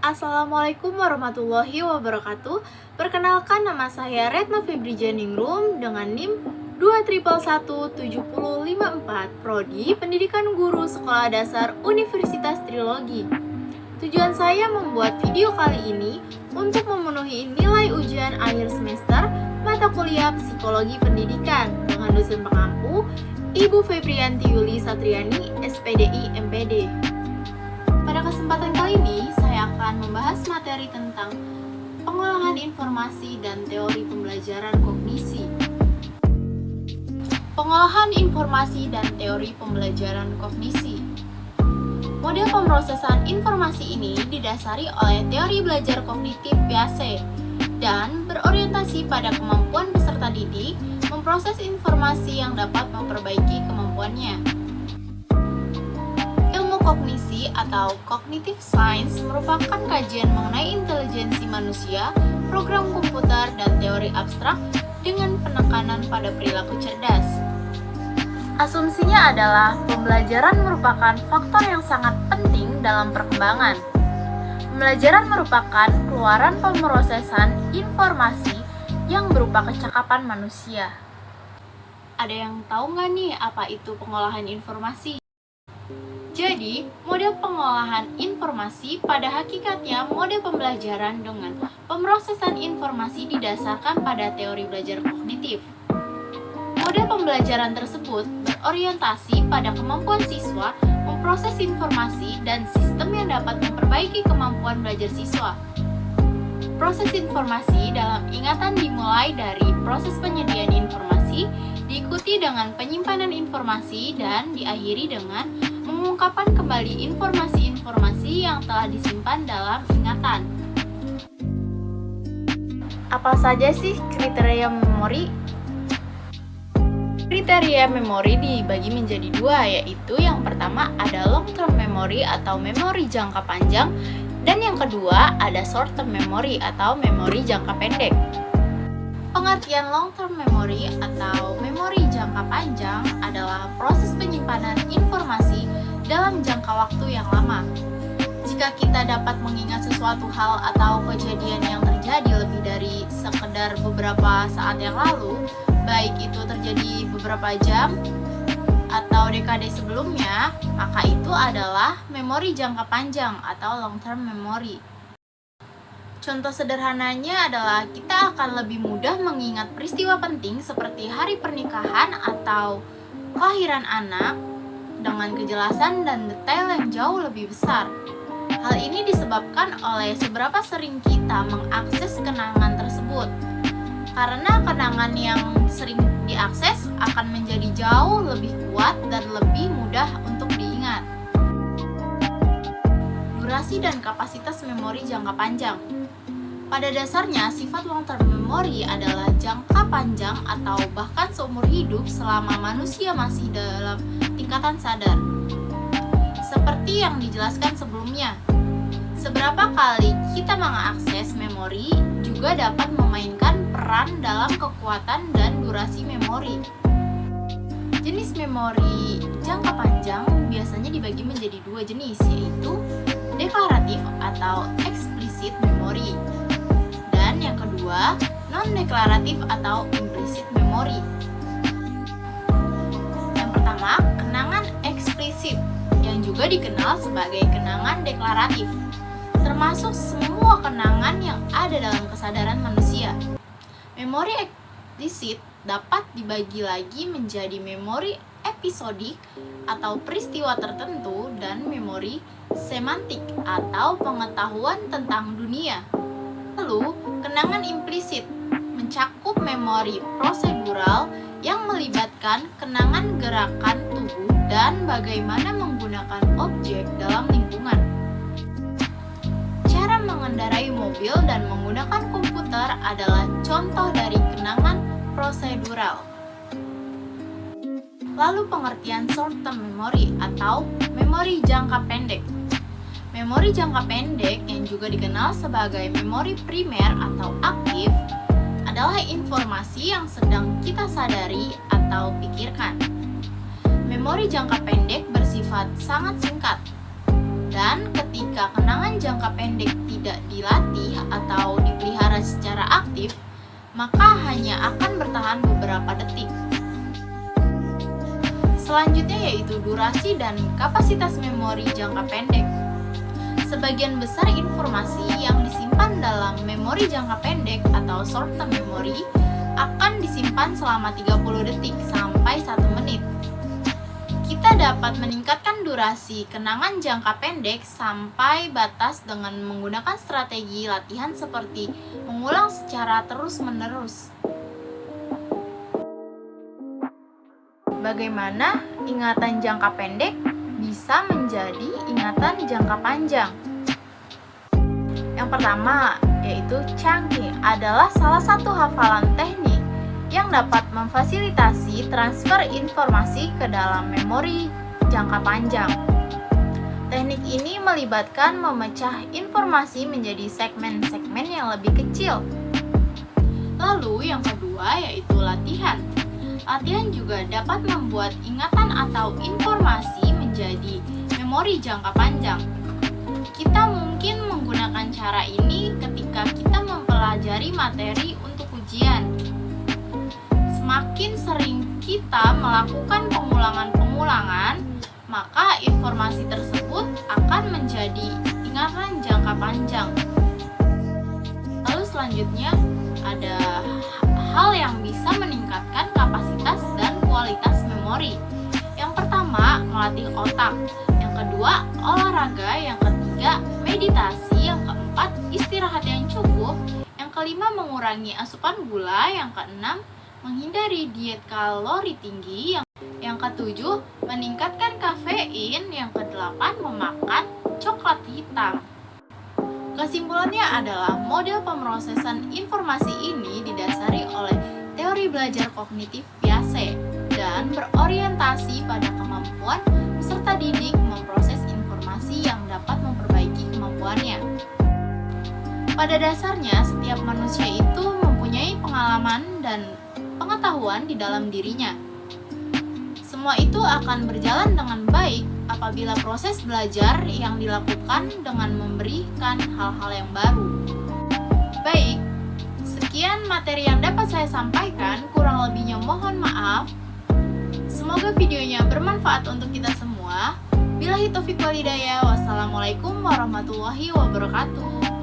Assalamualaikum warahmatullahi wabarakatuh. Perkenalkan, nama saya Retno Febrijaningrum dengan NIM 2111754, Prodi Pendidikan Guru Sekolah Dasar Universitas Trilogi. Tujuan saya membuat video kali ini untuk memenuhi nilai ujian akhir semester mata kuliah Psikologi Pendidikan dengan dosen pengampu Ibu Febrianti Yuli Satriani, SPDI MPD. Pada kesempatan kali ini, saya akan membahas materi tentang pengolahan informasi dan teori pembelajaran kognisi. Pengolahan informasi dan teori pembelajaran kognisi. Model pemrosesan informasi ini didasari oleh teori belajar kognitif Piaget dan berorientasi pada kemampuan peserta didik memproses informasi yang dapat memperbaiki kemampuannya. Kognisi atau cognitive science merupakan kajian mengenai intelijensi manusia, program komputer, dan teori abstrak dengan penekanan pada perilaku cerdas. Asumsinya adalah pembelajaran merupakan faktor yang sangat penting dalam perkembangan. Pembelajaran merupakan keluaran pemrosesan informasi yang berupa kecakapan manusia. Ada yang tahu nggak nih apa itu pengolahan informasi? Jadi, model pengolahan informasi pada hakikatnya model pembelajaran dengan pemrosesan informasi didasarkan pada teori belajar kognitif. Model pembelajaran tersebut berorientasi pada kemampuan siswa memproses informasi dan sistem yang dapat memperbaiki kemampuan belajar siswa. Proses informasi dalam ingatan dimulai dari proses penyediaan informasi, diikuti dengan penyimpanan informasi, dan diakhiri dengan mengungkapkan kembali informasi-informasi yang telah disimpan dalam ingatan. Apa saja sih kriteria memori? Kriteria memori dibagi menjadi dua, yaitu yang pertama ada long term memory atau memori jangka panjang, dan yang kedua ada short term memory atau memori jangka pendek. Pengertian long term memory atau memori jangka panjang adalah proses penyimpanan informasi dalam jangka waktu yang lama. Jika kita dapat mengingat sesuatu hal atau kejadian yang terjadi lebih dari sekedar beberapa saat yang lalu, baik itu terjadi beberapa jam atau dekade sebelumnya, maka itu adalah memori jangka panjang atau long term memory. Contoh sederhananya adalah kita akan lebih mudah mengingat peristiwa penting seperti hari pernikahan atau kelahiran anak dengan kejelasan dan detail yang jauh lebih besar. Hal ini disebabkan oleh seberapa sering kita mengakses kenangan tersebut. Karena kenangan yang sering diakses akan menjadi jauh lebih kuat dan lebih mudah untuk diingat. Durasi dan kapasitas memori jangka panjang. Pada dasarnya, sifat long term memory adalah jangka panjang atau bahkan seumur hidup selama manusia masih dalam tingkatan sadar. Seperti yang dijelaskan sebelumnya, seberapa kali kita mengakses memori juga dapat memainkan peran dalam kekuatan dan durasi memori. Jenis memori jangka panjang biasanya dibagi menjadi dua jenis, yaitu deklaratif atau explicit memory, dan yang kedua non-deklaratif atau implicit memory. Yang pertama, kenangan eksplisit yang juga dikenal sebagai kenangan deklaratif, termasuk semua kenangan yang ada dalam kesadaran manusia. Memori eksplisit dapat dibagi lagi menjadi memori episodik atau peristiwa tertentu dan memori semantik atau pengetahuan tentang dunia. Lalu, kenangan implisit mencakup memori prosedural yang melibatkan kenangan gerakan tubuh dan bagaimana menggunakan objek dalam lingkungan. Cara mengendarai mobil dan menggunakan komputer adalah contoh dari kenangan prosedural. Lalu pengertian short term memory atau memori jangka pendek. Memori jangka pendek yang juga dikenal sebagai memori primer atau aktif adalah informasi yang sedang kita sadari atau pikirkan. Memori jangka pendek bersifat sangat singkat, dan ketika kenangan jangka pendek tidak dilatih atau dipelihara secara aktif, maka hanya akan bertahan beberapa detik. Selanjutnya yaitu durasi dan kapasitas memori jangka pendek. Sebagian besar informasi yang disimpan dalam memori jangka pendek atau short term memory akan disimpan selama 30 detik sampai 1 menit. Kita dapat meningkatkan durasi kenangan jangka pendek sampai batas dengan menggunakan strategi latihan seperti mengulang secara terus-menerus. Bagaimana ingatan jangka pendek bisa menjadi ingatan jangka panjang? Yang pertama, yaitu chunking adalah salah satu hafalan teknik yang dapat memfasilitasi transfer informasi ke dalam memori jangka panjang. Teknik ini melibatkan memecah informasi menjadi segmen-segmen yang lebih kecil. Lalu yang kedua yaitu latihan. Latihan juga dapat membuat ingatan atau informasi menjadi memori jangka panjang. Kita mungkin menggunakan cara ini ketika kita mempelajari materi untuk ujian. Semakin sering kita melakukan pengulangan-pengulangan, maka informasi tersebut akan menjadi ingatan jangka panjang. Lalu selanjutnya ada hal yang bisa meningkatkan kapasitas dan kualitas memori. Yang pertama, melatih otak. Yang kedua, olahraga. Yang ketiga, meditasi. Yang keempat, istirahat yang cukup. Yang kelima, mengurangi asupan gula. Yang keenam, menghindari diet kalori tinggi. Yang ketujuh, meningkatkan kafein. Yang kedelapan, memakan coklat hitam. Kesimpulannya adalah model pemrosesan informasi ini didasari oleh teori belajar kognitif Piaget dan berorientasi pada kemampuan peserta didik memproses informasi yang dapat memperbaiki kemampuannya. Pada dasarnya, setiap manusia itu mempunyai pengalaman dan pengetahuan di dalam dirinya. Semua itu akan berjalan dengan baik apabila proses belajar yang dilakukan dengan memberikan hal-hal yang baru. Baik, sekian materi yang dapat saya sampaikan, kurang lebihnya mohon maaf. Semoga videonya bermanfaat untuk kita semua. Billahi taufiq wal hidayah. Wassalamualaikum warahmatullahi wabarakatuh.